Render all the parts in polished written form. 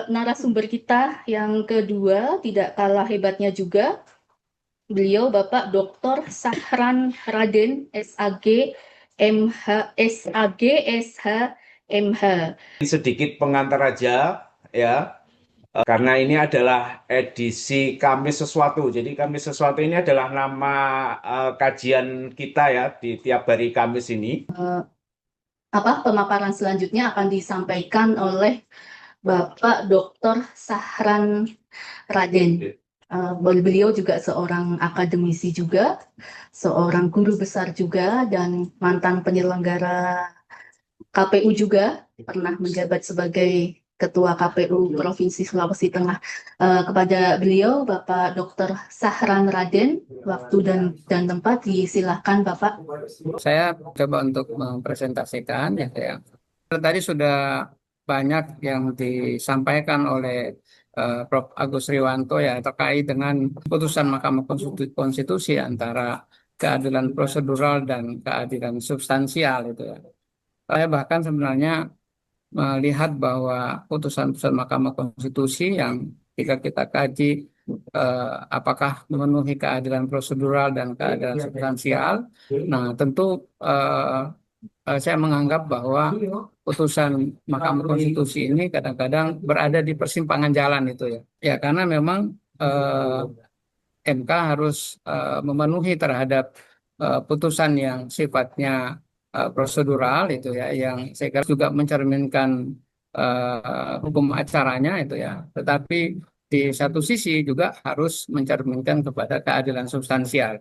narasumber kita yang kedua, tidak kalah hebatnya juga. Beliau Bapak Dr. Sahran Raden, SAG, MH, SAG, SH, MH. Sedikit pengantar aja ya, karena ini adalah edisi Kamis Sesuatu. Jadi Kamis Sesuatu ini adalah nama kajian kita ya di tiap hari Kamis ini. Pemaparan selanjutnya akan disampaikan oleh Bapak Dr. Sahran Raden. Beliau juga seorang akademisi juga, seorang guru besar juga, dan mantan penyelenggara KPU juga, pernah menjabat sebagai Ketua KPU Provinsi Sulawesi Tengah. Kepada beliau, Bapak Dr. Sahran Raden, waktu dan tempat disilahkan Bapak. Saya coba untuk mempresentasikan ya. Tadi sudah banyak yang disampaikan oleh Prof. Agus Riwanto ya terkait dengan putusan Mahkamah Konstitusi antara keadilan prosedural dan keadilan substansial itu ya. Saya bahkan sebenarnya melihat bahwa putusan-putusan Mahkamah Konstitusi yang jika kita kaji apakah memenuhi keadilan prosedural dan keadilan substansial, nah tentu saya menganggap bahwa putusan Mahkamah Konstitusi ini kadang-kadang berada di persimpangan jalan itu ya. Ya karena memang MK harus memenuhi terhadap putusan yang sifatnya prosedural itu ya, yang saya kira juga mencerminkan hukum acaranya itu ya. Tetapi di satu sisi juga harus mencerminkan kepada keadilan substansial.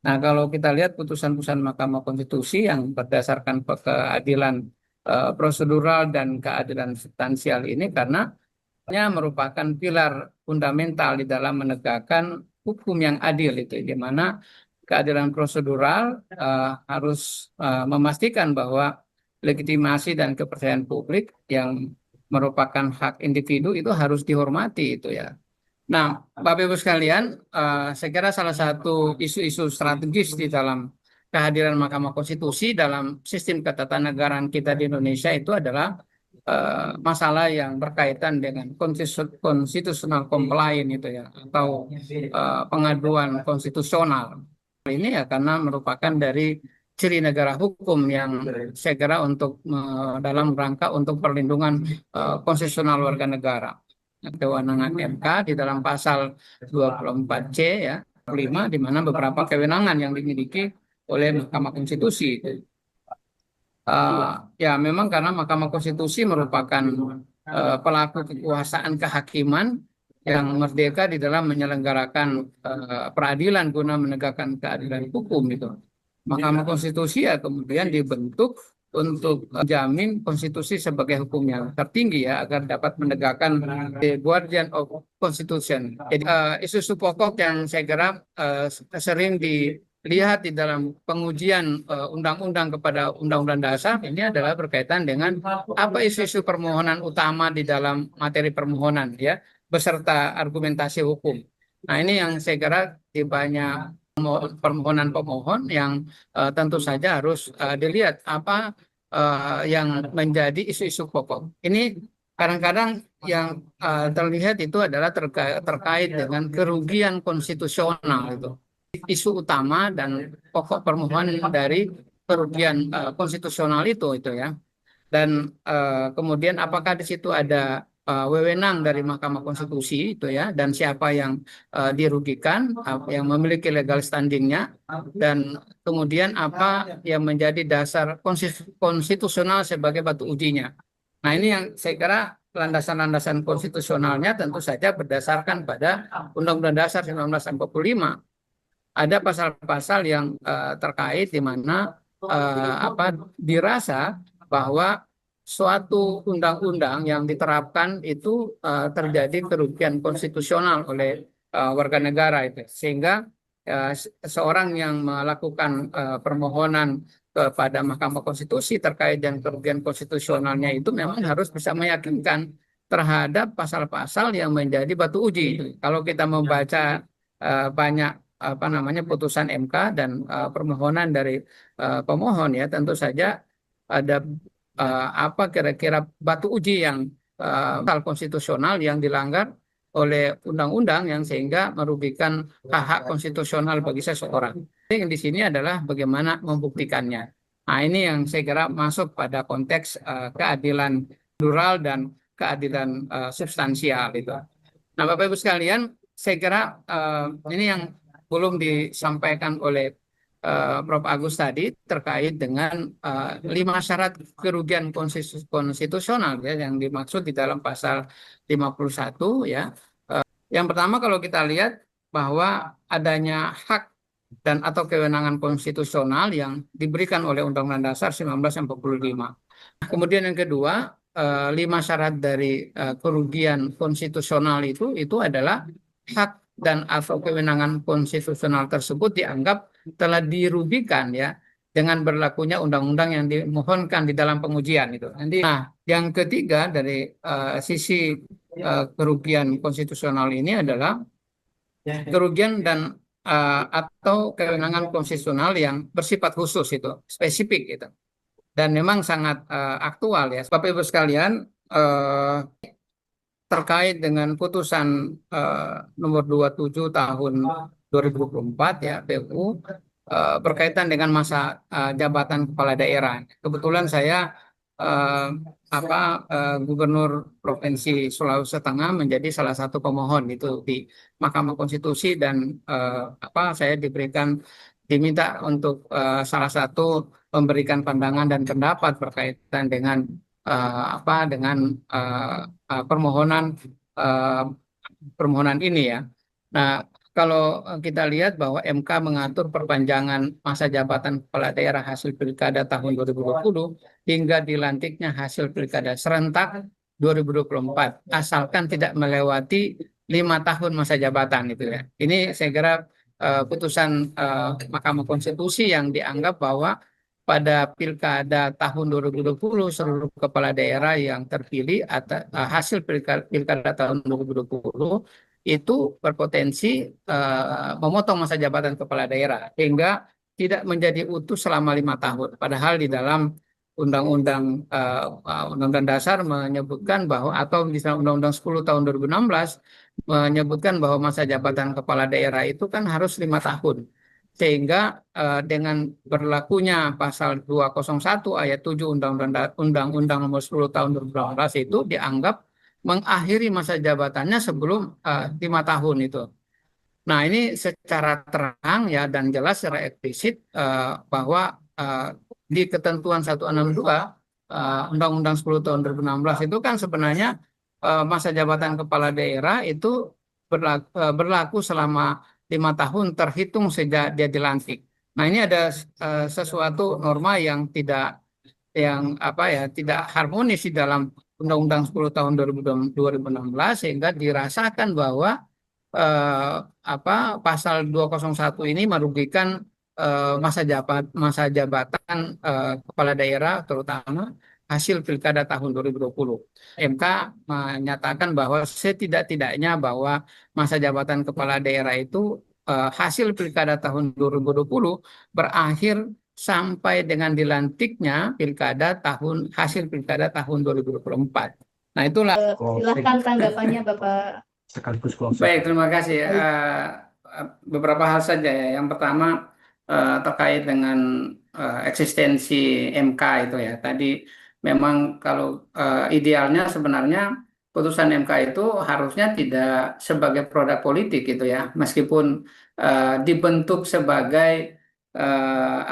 Nah, kalau kita lihat putusan-putusan Mahkamah Konstitusi yang berdasarkan keadilan prosedural dan keadilan substansial ini karena merupakan pilar fundamental di dalam menegakkan hukum yang adil itu, di mana keadilan prosedural harus memastikan bahwa legitimasi dan kepercayaan publik yang merupakan hak individu itu harus dihormati itu ya. Nah, Bapak Ibu sekalian, saya kira salah satu isu-isu strategis di dalam kehadiran Mahkamah Konstitusi dalam sistem ketatanegaraan kita di Indonesia itu adalah masalah yang berkaitan dengan constitutional compliance itu ya, atau pengaduan konstitusional. Ini ya karena merupakan dari ciri negara hukum yang saya kira untuk dalam rangka untuk perlindungan konstitusional warga negara. Kewenangan MK di dalam pasal 24C ya, 5, di mana beberapa kewenangan yang dimiliki oleh Mahkamah Konstitusi. Ya memang karena Mahkamah Konstitusi merupakan pelaku kekuasaan kehakiman yang merdeka di dalam menyelenggarakan peradilan guna menegakkan keadilan hukum itu. Mahkamah Konstitusi ya kemudian dibentuk untuk menjamin konstitusi sebagai hukum yang tertinggi ya, agar dapat menegakkan the guardian of constitution. Jadi isu-isu pokok yang saya kira sering dilihat di dalam pengujian undang-undang kepada undang-undang dasar ini adalah berkaitan dengan apa isu-isu permohonan utama di dalam materi permohonan ya, beserta argumentasi hukum. Nah ini yang saya kira di banyak permohonan pemohon yang tentu saja harus dilihat apa yang menjadi isu-isu pokok. Ini kadang-kadang yang terlihat itu adalah terkait dengan kerugian konstitusional itu. Isu utama dan pokok permohonan dari kerugian konstitusional itu ya. Dan kemudian apakah di situ ada wewenang dari Mahkamah Konstitusi itu ya, dan siapa yang dirugikan, yang memiliki legal standingnya, dan kemudian apa yang menjadi dasar konstitusional sebagai batu ujinya. Nah ini yang saya kira landasan-landasan konstitusionalnya tentu saja berdasarkan pada Undang-Undang Dasar 1945. Ada pasal-pasal yang terkait di mana dirasa bahwa suatu undang-undang yang diterapkan itu terjadi kerugian konstitusional oleh warga negara itu, sehingga seorang yang melakukan permohonan kepada Mahkamah Konstitusi terkait dengan kerugian konstitusionalnya itu memang harus bisa meyakinkan terhadap pasal-pasal yang menjadi batu uji. Kalau kita membaca banyak putusan MK dan permohonan dari pemohon ya, tentu saja ada apa kira-kira batu uji yang hal konstitusional yang dilanggar oleh undang-undang yang sehingga merugikan hak-hak konstitusional bagi seseorang. Yang di sini adalah bagaimana membuktikannya. Nah, ini yang saya kira masuk pada konteks keadilan plural dan keadilan substansial itu. Nah, Bapak Ibu sekalian, saya kira ini yang belum disampaikan oleh Prof. Agus tadi terkait dengan 5 syarat kerugian konstitusional ya yang dimaksud di dalam pasal 51 ya. Yang pertama kalau kita lihat bahwa adanya hak dan atau kewenangan konstitusional yang diberikan oleh Undang-Undang Dasar 1945. Kemudian yang kedua, 5 syarat dari kerugian konstitusional itu adalah hak dan atau kewenangan konstitusional tersebut dianggap telah dirugikan ya dengan berlakunya undang-undang yang dimohonkan di dalam pengujian itu. Nah, yang ketiga dari sisi kerugian konstitusional ini adalah kerugian dan atau kewenangan konstitusional yang bersifat khusus itu, spesifik itu. Dan memang sangat aktual ya. Bapak Ibu sekalian, terkait dengan putusan nomor 27 tahun 2024 ya PU berkaitan dengan masa jabatan kepala daerah. Kebetulan saya Gubernur Provinsi Sulawesi Tengah menjadi salah satu pemohon itu di Mahkamah Konstitusi dan saya diminta untuk salah satu memberikan pandangan dan pendapat berkaitan dengan permohonan ini ya. Nah, kalau kita lihat bahwa MK mengatur perpanjangan masa jabatan kepala daerah hasil pilkada tahun 2020 hingga dilantiknya hasil pilkada serentak 2024, asalkan tidak melewati 5 tahun masa jabatan itu ya. Ini saya kira putusan Mahkamah Konstitusi yang dianggap bahwa pada pilkada tahun 2020 seluruh kepala daerah yang terpilih atau hasil pilkada tahun 2020 itu berpotensi memotong masa jabatan kepala daerah hingga tidak menjadi utuh selama 5 tahun. Padahal di dalam Undang-Undang Dasar menyebutkan bahwa atau di dalam Undang-Undang 10 tahun 2016 menyebutkan bahwa masa jabatan kepala daerah itu kan harus 5 tahun. Sehingga dengan berlakunya pasal 201 ayat 7 Undang-Undang Nomor 10 tahun 2018 itu dianggap mengakhiri masa jabatannya sebelum 5 tahun itu. Nah, ini secara terang ya dan jelas secara eksplisit bahwa di ketentuan 162 Undang-Undang 10 tahun 2016 itu kan sebenarnya masa jabatan kepala daerah itu berlaku selama 5 tahun terhitung sejak dia dilantik. Nah, ini ada sesuatu norma yang tidak harmonis di dalam Undang-Undang 10 tahun 2016 sehingga dirasakan bahwa pasal 201 ini merugikan masa jabatan kepala daerah terutama hasil pilkada tahun 2020. MK menyatakan bahwa setidak-tidaknya bahwa masa jabatan kepala daerah itu hasil pilkada tahun 2020 berakhir sampai dengan dilantiknya hasil pilkada tahun 2024. Nah, itulah. Silakan tanggapannya Bapak. Sekaligus closing. Baik, terima kasih. Beberapa hal saja ya. Yang pertama terkait dengan eksistensi MK itu ya. Tadi memang kalau idealnya sebenarnya putusan MK itu harusnya tidak sebagai produk politik gitu ya, meskipun dibentuk sebagai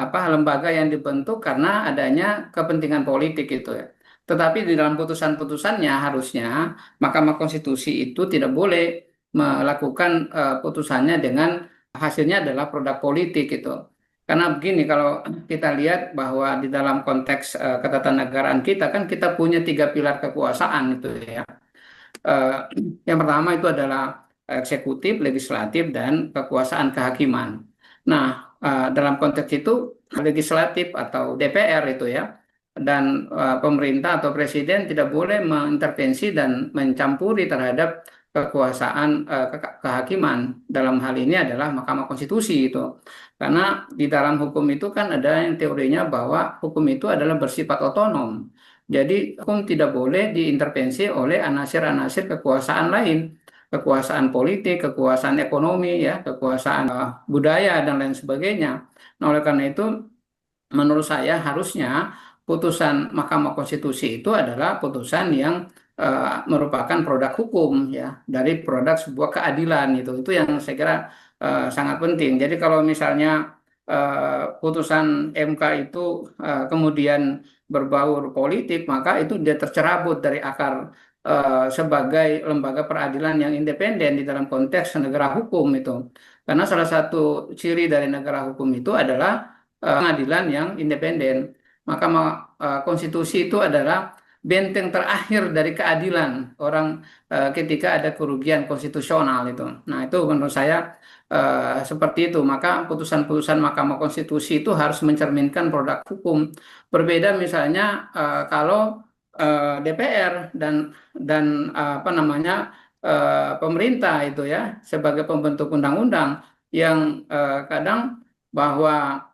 lembaga yang dibentuk karena adanya kepentingan politik gitu ya. Tetapi di dalam putusan-putusannya harusnya Mahkamah Konstitusi itu tidak boleh melakukan putusannya dengan hasilnya adalah produk politik gitu. Karena begini, kalau kita lihat bahwa di dalam konteks ketatanegaraan kita kan kita punya 3 pilar kekuasaan itu ya. Yang pertama itu adalah eksekutif, legislatif, dan kekuasaan kehakiman. Nah, dalam konteks itu legislatif atau DPR itu ya, dan pemerintah atau presiden tidak boleh mengintervensi dan mencampuri terhadap kekuasaan kehakiman. Dalam hal ini adalah Mahkamah Konstitusi itu. Karena di dalam hukum itu kan ada yang teorinya bahwa hukum itu adalah bersifat otonom Jadi hukum tidak boleh diintervensi oleh anasir-anasir kekuasaan lain, kekuasaan politik, kekuasaan ekonomi, ya, kekuasaan budaya dan lain sebagainya. Nah, oleh karena itu, menurut saya harusnya putusan Mahkamah Konstitusi itu adalah putusan yang merupakan produk hukum, ya, dari produk sebuah keadilan. Itu yang saya kira sangat penting. Jadi kalau misalnya putusan MK itu kemudian berbaur politik, maka itu dia tercerabut dari akar sebagai lembaga peradilan yang independen di dalam konteks negara hukum itu. Karena salah satu ciri dari negara hukum itu adalah pengadilan yang independen. Mahkamah Konstitusi itu adalah benteng terakhir dari keadilan orang ketika ada kerugian konstitusional itu. Nah, itu menurut saya seperti itu. Maka putusan-putusan Mahkamah Konstitusi itu harus mencerminkan produk hukum. Berbeda misalnya kalau DPR dan apa namanya pemerintah itu, ya, sebagai pembentuk undang-undang yang kadang bahwa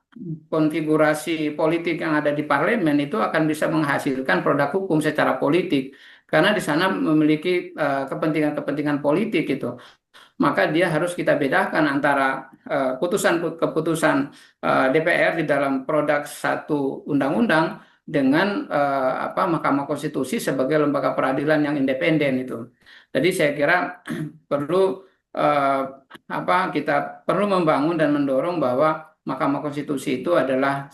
konfigurasi politik yang ada di parlemen itu akan bisa menghasilkan produk hukum secara politik karena di sana memiliki kepentingan-kepentingan politik itu. Maka dia harus kita bedakan antara keputusan DPR di dalam produk satu undang-undang dengan Mahkamah Konstitusi sebagai lembaga peradilan yang independen itu. Jadi saya kira perlu eh, kita perlu membangun dan mendorong bahwa Mahkamah Konstitusi itu adalah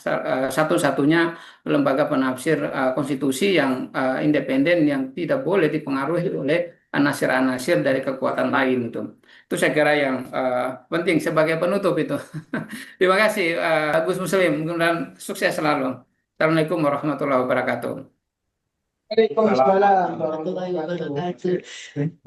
satu-satunya lembaga penafsir konstitusi yang independen yang tidak boleh dipengaruhi oleh anasir-anasir dari kekuatan lain itu. Itu saya kira yang penting sebagai penutup itu. Terima kasih Gus Muslim, mudah-mudahan sukses selalu. Assalamualaikum warahmatullahi wabarakatuh. Waalaikumsalam warahmatullahi wabarakatuh.